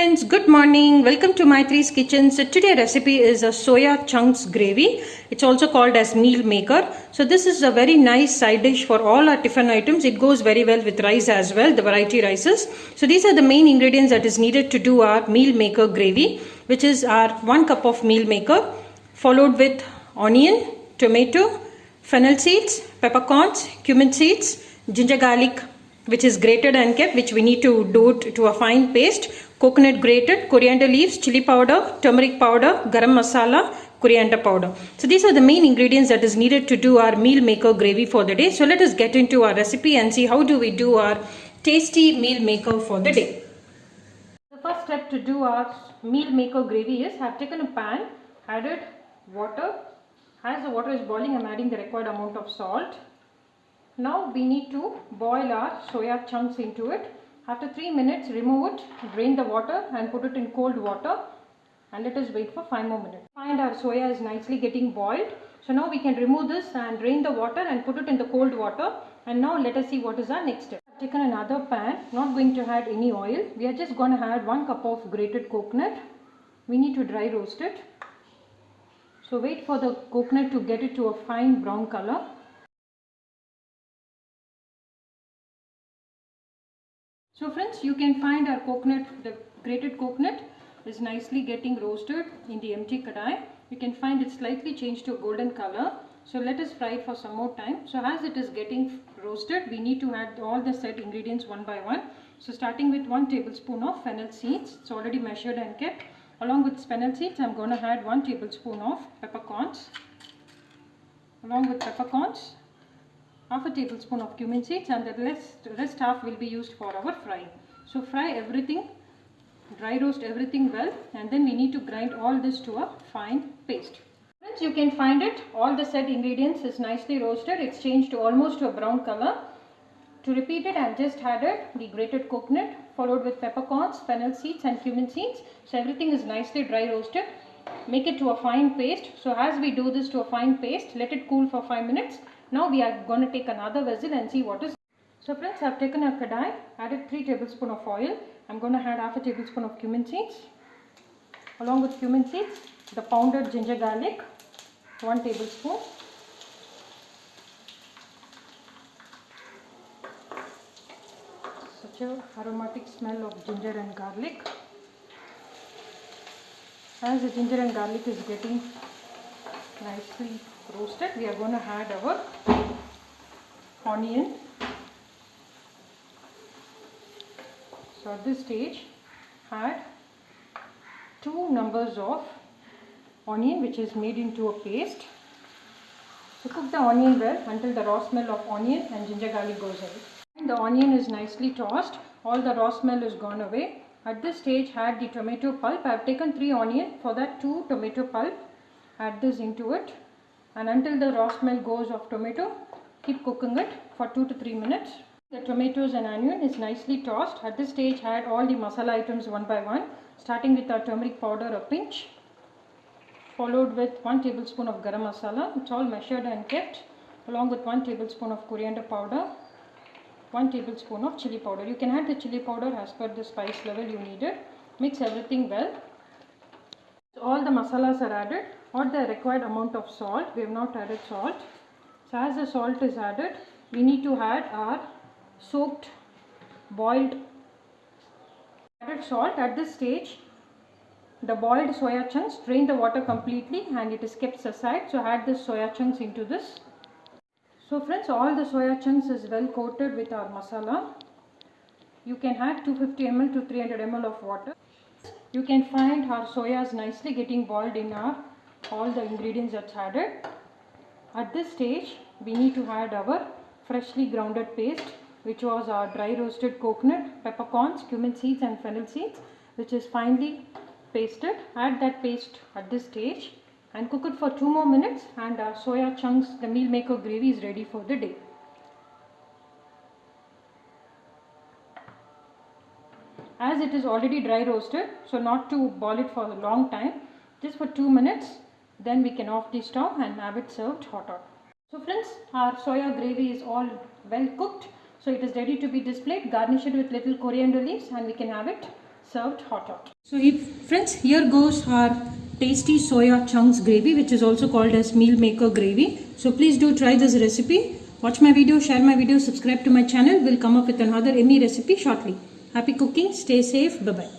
friends, good morning. Welcome to Maitri's Kitchen. So today recipe is a soya chunks gravy. It's also called as meal maker. So this is a very nice side dish for all our tiffin items. It goes very well with rice as well, the variety rices. So these are the main ingredients that is needed to do our meal maker gravy, which is our 1 cup of meal maker, followed with onion, tomato, fennel seeds, peppercorns, cumin seeds, ginger garlic, which is grated and kept, which we need to do it to a fine paste, coconut grated, coriander leaves, chili powder, turmeric powder, garam masala, coriander powder. So these are the main ingredients that is needed to do our meal maker gravy for the day. So let us get into our recipe and see how do we do our tasty meal maker for the day. The first step to do our meal maker gravy is I have taken a pan, added water. As the water is boiling, I am adding the required amount of salt. Now we need to boil our soya chunks into it. After 3 minutes, remove it, drain the water and put it in cold water and let us wait for 5 more minutes. Find our soya is nicely getting boiled. So now we can remove this and drain the water and put it in the cold water. And now let us see what is our next step. I have taken another pan, not going to add any oil. We are just going to add 1 cup of grated coconut. We need to dry roast it. So wait for the coconut to get it to a fine brown color. So friends, you can find our coconut, the grated coconut is nicely getting roasted in the empty kadai. You can find it slightly changed to a golden color. So let us fry it for some more time. So as it is getting roasted, we need to add all the set ingredients one by one. So starting with 1 tablespoon of fennel seeds. It's already measured and kept. Along with fennel seeds, I'm going to add 1 tablespoon of peppercorns. Along with peppercorns, half a tablespoon of cumin seeds, and the rest half will be used for our frying. So fry everything, dry roast everything well, and then we need to grind all this to a fine paste. Friends, you can find it, all the said ingredients is nicely roasted. It's changed to almost to a brown color. To repeat it, I have just added the grated coconut followed with peppercorns, fennel seeds and cumin seeds. So everything is nicely dry roasted. Make it to a fine paste. So as we do this to a fine paste, let it cool for 5 minutes. Now we are going to take another vessel and see what is. So friends, I have taken a kadai, added 3 tablespoons of oil. I am going to add half a tablespoon of cumin seeds. Along with cumin seeds, the pounded ginger garlic, 1 tablespoon. Such a aromatic smell of ginger and garlic. As the ginger and garlic is getting nicely roasted, we are going to add our onion. So at this stage, add 2 numbers of onion which is made into a paste. So cook the onion well until the raw smell of onion and ginger garlic goes away. And the onion is nicely tossed, all the raw smell is gone away. At this stage, add the tomato pulp. I have taken 3 onion, for that 2 tomato pulp. Add this into it, and until the raw smell goes of tomato, keep cooking it for 2 to 3 minutes. The tomatoes and onion is nicely tossed. At this stage, add all the masala items one by one, starting with our turmeric powder a pinch, followed with 1 tablespoon of garam masala. It's all measured and kept, along with 1 tablespoon of coriander powder, 1 tablespoon of chili powder. You can add the chili powder as per the spice level you needed. Mix everything well. So all the masalas are added, or the required amount of salt. We have not added salt. So as the salt is added, we need to add our soaked, boiled, added salt. At this stage, the boiled soya chunks, drain the water completely and it is kept aside. So add the soya chunks into this. So friends, all the soya chunks is well coated with our masala. You can add 250 ml to 300 ml of water. You can find our soyas nicely getting boiled in our all the ingredients that's added. At this stage, we need to add our freshly grounded paste, which was our dry roasted coconut, peppercorns, cumin seeds and fennel seeds, which is finely pasted. Add that paste at this stage and cook it for 2 more minutes, and our soya chunks, the meal maker gravy is ready for the day. As it is already dry roasted, so not to boil it for a long time, just for 2 minutes, then we can off the stove and have it served hot. So friends, our soya gravy is all well cooked, so it is ready to be displayed. Garnish it with little coriander leaves and we can have it served hot. So friends, here goes our tasty soya chunks gravy, which is also called as meal maker gravy. So please do try this recipe. Watch my video, share my video, subscribe to my channel. We'll come up with another yummy recipe shortly. Happy cooking, stay safe, bye bye.